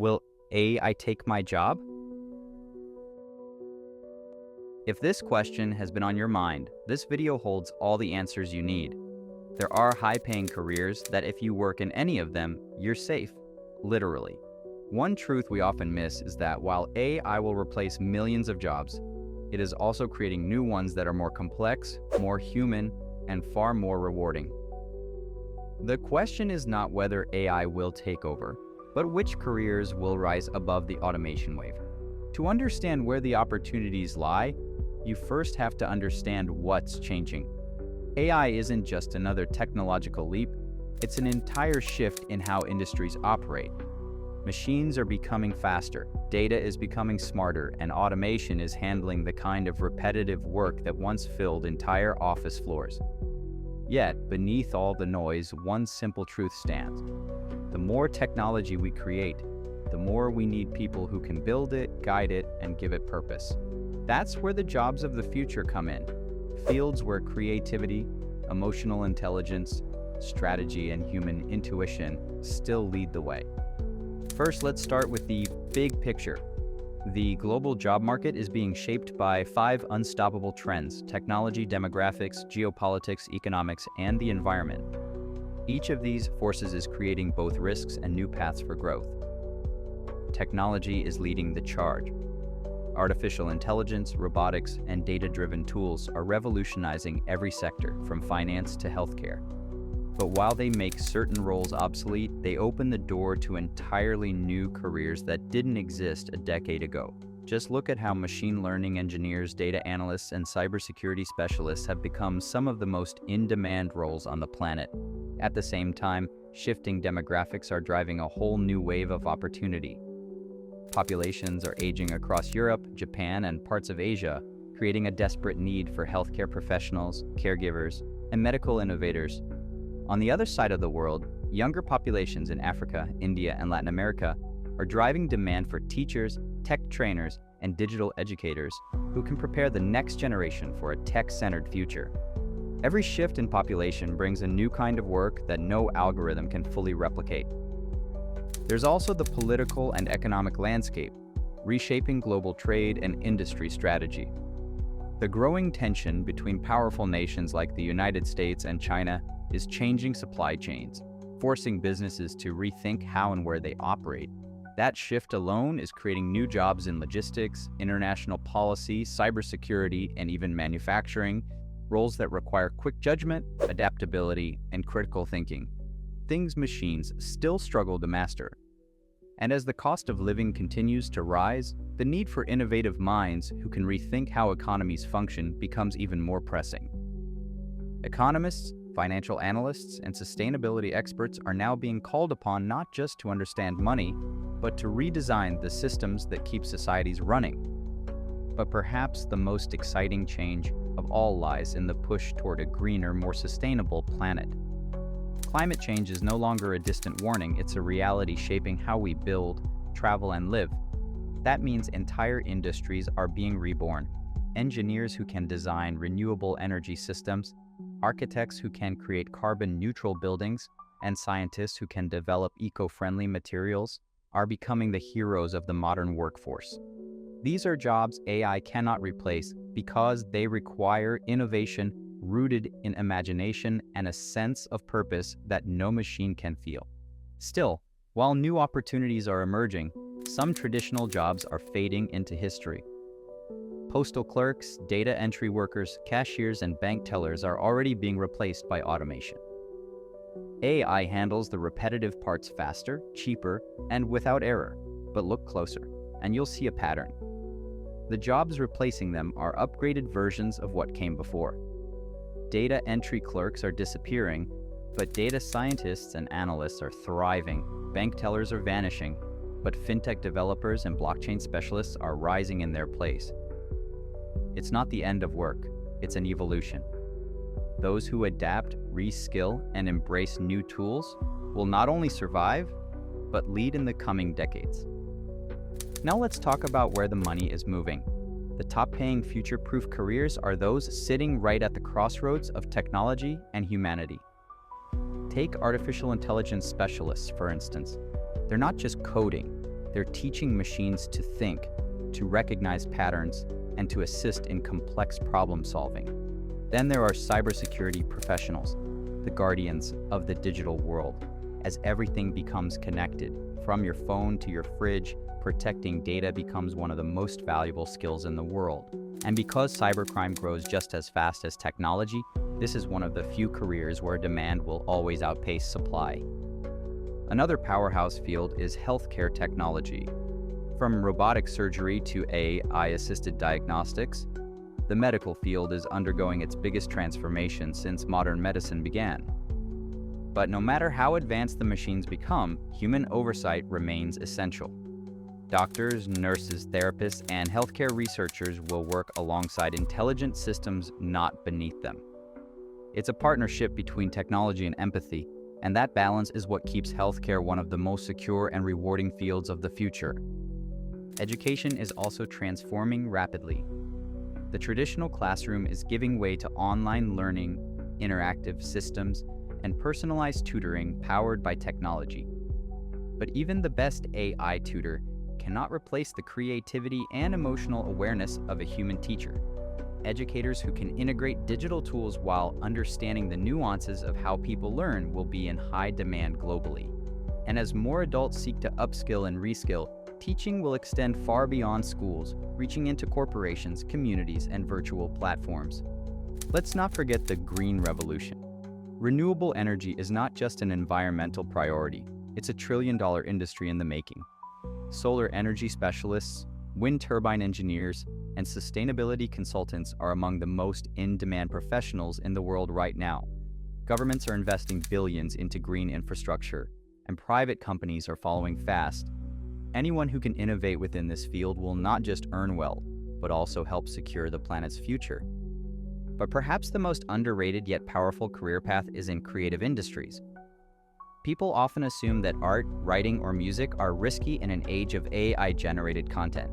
Will AI take my job? If this question has been on your mind, this video holds all the answers you need. There are high-paying careers that if you work in any of them, you're safe, literally. One truth we often miss is that while AI will replace millions of jobs, it is also creating new ones that are more complex, more human, and far more rewarding. The question is not whether AI will take over, but which careers will rise above the automation wave. To understand where the opportunities lie, you first have to understand what's changing. AI isn't just another technological leap, it's an entire shift in how industries operate. Machines are becoming faster, data is becoming smarter, and automation is handling the kind of repetitive work that once filled entire office floors. Yet, beneath all the noise, one simple truth stands. The more technology we create, the more we need people who can build it, guide it, and give it purpose. That's where the jobs of the future come in. Fields where creativity, emotional intelligence, strategy, and human intuition still lead the way. First, let's start with the big picture. The global job market is being shaped by 5 unstoppable trends: technology, demographics, geopolitics, economics, and the environment. Each of these forces is creating both risks and new paths for growth. Technology is leading the charge. Artificial intelligence, robotics, and data-driven tools are revolutionizing every sector, from finance to healthcare. But while they make certain roles obsolete, they open the door to entirely new careers that didn't exist a decade ago. Just look at how machine learning engineers, data analysts, and cybersecurity specialists have become some of the most in-demand roles on the planet. At the same time, shifting demographics are driving a whole new wave of opportunity. Populations are aging across Europe, Japan, and parts of Asia, creating a desperate need for healthcare professionals, caregivers, and medical innovators. On the other side of the world, younger populations in Africa, India, and Latin America are driving demand for teachers, tech trainers, and digital educators who can prepare the next generation for a tech-centered future. Every shift in population brings a new kind of work that no algorithm can fully replicate. There's also the political and economic landscape, reshaping global trade and industry strategy. The growing tension between powerful nations like the United States and China is changing supply chains, forcing businesses to rethink how and where they operate. That shift alone is creating new jobs in logistics, international policy, cybersecurity, and even manufacturing, roles that require quick judgment, adaptability, and critical thinking, things machines still struggle to master. And as the cost of living continues to rise, the need for innovative minds who can rethink how economies function becomes even more pressing. Economists, financial analysts, and sustainability experts are now being called upon not just to understand money, but to redesign the systems that keep societies running. But perhaps the most exciting change of all lies in the push toward a greener, more sustainable planet. Climate change is no longer a distant warning, it's a reality shaping how we build, travel, and live. That means entire industries are being reborn. Engineers who can design renewable energy systems, architects who can create carbon-neutral buildings, and scientists who can develop eco-friendly materials are becoming the heroes of the modern workforce. These are jobs AI cannot replace because they require innovation rooted in imagination and a sense of purpose that no machine can feel. Still, while new opportunities are emerging, some traditional jobs are fading into history. Postal clerks, data entry workers, cashiers, and bank tellers are already being replaced by automation. AI handles the repetitive parts faster, cheaper, and without error. But look closer, and you'll see a pattern. The jobs replacing them are upgraded versions of what came before. Data entry clerks are disappearing, but data scientists and analysts are thriving. Bank tellers are vanishing, but fintech developers and blockchain specialists are rising in their place. It's not the end of work, it's an evolution. Those who adapt, reskill, and embrace new tools will not only survive, but lead in the coming decades. Now let's talk about where the money is moving. The top-paying future-proof careers are those sitting right at the crossroads of technology and humanity. Take artificial intelligence specialists, for instance. They're not just coding, They're teaching machines to think, to recognize patterns, and to assist in complex problem solving. Then there are cybersecurity professionals, the guardians of the digital world. As everything becomes connected, from your phone to your fridge, protecting data becomes one of the most valuable skills in the world. And because cybercrime grows just as fast as technology, this is one of the few careers where demand will always outpace supply. Another powerhouse field is healthcare technology. From robotic surgery to AI-assisted diagnostics, the medical field is undergoing its biggest transformation since modern medicine began. But no matter how advanced the machines become, human oversight remains essential. Doctors, nurses, therapists, and healthcare researchers will work alongside intelligent systems, not beneath them. It's a partnership between technology and empathy, and that balance is what keeps healthcare one of the most secure and rewarding fields of the future. Education is also transforming rapidly. The traditional classroom is giving way to online learning, interactive systems, and personalized tutoring powered by technology. But even the best AI tutor cannot replace the creativity and emotional awareness of a human teacher. Educators who can integrate digital tools while understanding the nuances of how people learn will be in high demand globally. And as more adults seek to upskill and reskill, teaching will extend far beyond schools, reaching into corporations, communities, and virtual platforms. Let's not forget the green revolution. Renewable energy is not just an environmental priority, it's a trillion-dollar industry in the making. Solar energy specialists, wind turbine engineers, and sustainability consultants are among the most in-demand professionals in the world right now. Governments are investing billions into green infrastructure, and private companies are following fast. Anyone who can innovate within this field will not just earn well, but also help secure the planet's future. But perhaps the most underrated yet powerful career path is in creative industries. People often assume that art, writing, or music are risky in an age of AI-generated content.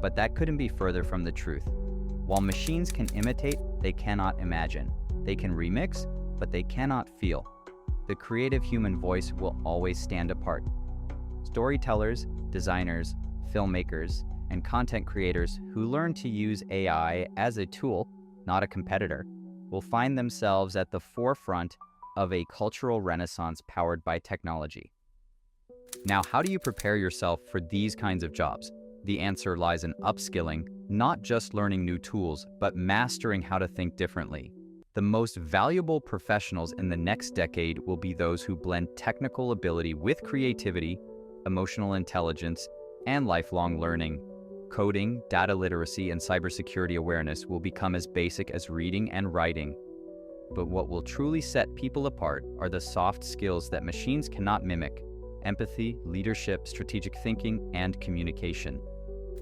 But that couldn't be further from the truth. While machines can imitate, they cannot imagine. They can remix, but they cannot feel. The creative human voice will always stand apart. Storytellers, designers, filmmakers, and content creators who learn to use AI as a tool, not a competitor, will find themselves at the forefront of a cultural renaissance powered by technology. Now, how do you prepare yourself for these kinds of jobs? The answer lies in upskilling, not just learning new tools, but mastering how to think differently. The most valuable professionals in the next decade will be those who blend technical ability with creativity, emotional intelligence, and lifelong learning. Coding, data literacy, and cybersecurity awareness will become as basic as reading and writing. But what will truly set people apart are the soft skills that machines cannot mimic: empathy, leadership, strategic thinking, and communication.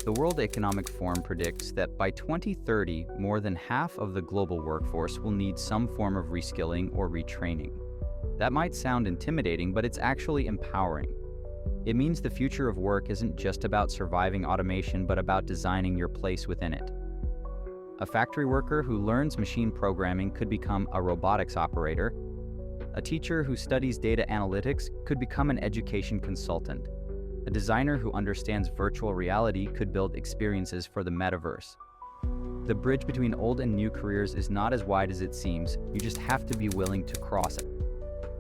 The World Economic Forum predicts that by 2030, more than half of the global workforce will need some form of reskilling or retraining. That might sound intimidating, but it's actually empowering. It means the future of work isn't just about surviving automation, but about designing your place within it. A factory worker who learns machine programming could become a robotics operator. A teacher who studies data analytics could become an education consultant. A designer who understands virtual reality could build experiences for the metaverse. The bridge between old and new careers is not as wide as it seems. You just have to be willing to cross it.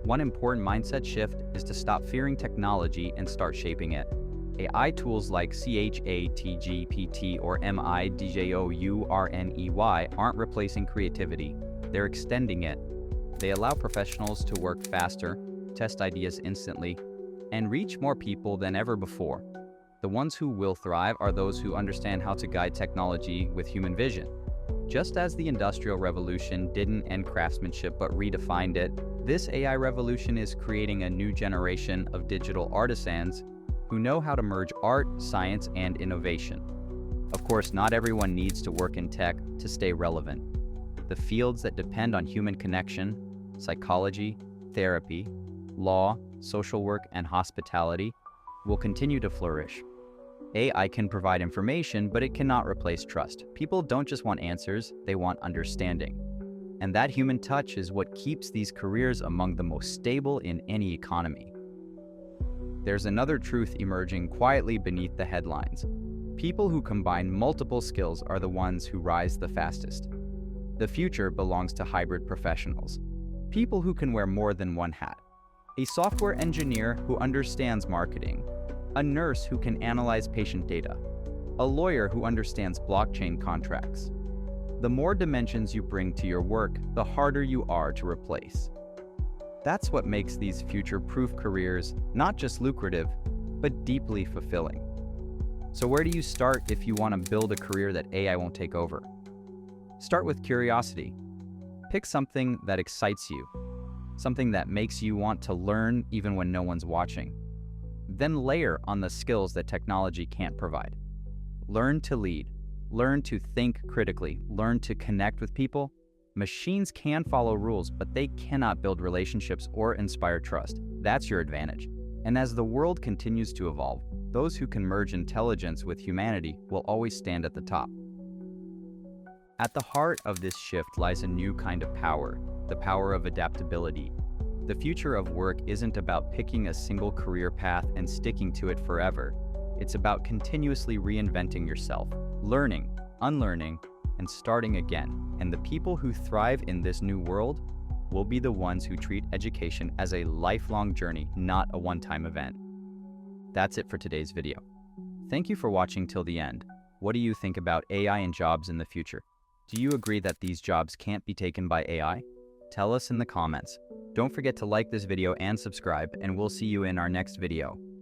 One important mindset shift is to stop fearing technology and start shaping it. AI tools like ChatGPT or Midjourney aren't replacing creativity, they're extending it. They allow professionals to work faster, test ideas instantly, and reach more people than ever before. The ones who will thrive are those who understand how to guide technology with human vision. Just as the Industrial Revolution didn't end craftsmanship but redefined it, this AI revolution is creating a new generation of digital artisans who know how to merge art, science, and innovation. Of course, not everyone needs to work in tech to stay relevant. The fields that depend on human connection, psychology, therapy, law, social work, and hospitality will continue to flourish. AI can provide information, but it cannot replace trust. People don't just want answers, they want understanding. And that human touch is what keeps these careers among the most stable in any economy. there's another truth emerging quietly beneath the headlines. People who combine multiple skills are the ones who rise the fastest. The future belongs to hybrid professionals, people who can wear more than one hat. A software engineer who understands marketing, a nurse who can analyze patient data, a lawyer who understands blockchain contracts. The more dimensions you bring to your work, the harder you are to replace. That's what makes these future-proof careers not just lucrative, but deeply fulfilling. So where do you start if you want to build a career that AI won't take over? Start with curiosity. Pick something that excites you, something that makes you want to learn even when no one's watching. Then layer on the skills that technology can't provide. Learn to lead, learn to think critically, learn to connect with people. Machines can follow rules, but they cannot build relationships or inspire trust. That's your advantage. And as the world continues to evolve, those who can merge intelligence with humanity will always stand at the top. At the heart of this shift lies a new kind of power, the power of adaptability. The future of work isn't about picking a single career path and sticking to it forever. It's about continuously reinventing yourself, learning, unlearning, and starting again. And the people who thrive in this new world will be the ones who treat education as a lifelong journey, not a one-time event. That's it for today's video. Thank you for watching till the end. What do you think about AI and jobs in the future? Do you agree that these jobs can't be taken by AI? Tell us in the comments. Don't forget to like this video and subscribe, and we'll see you in our next video.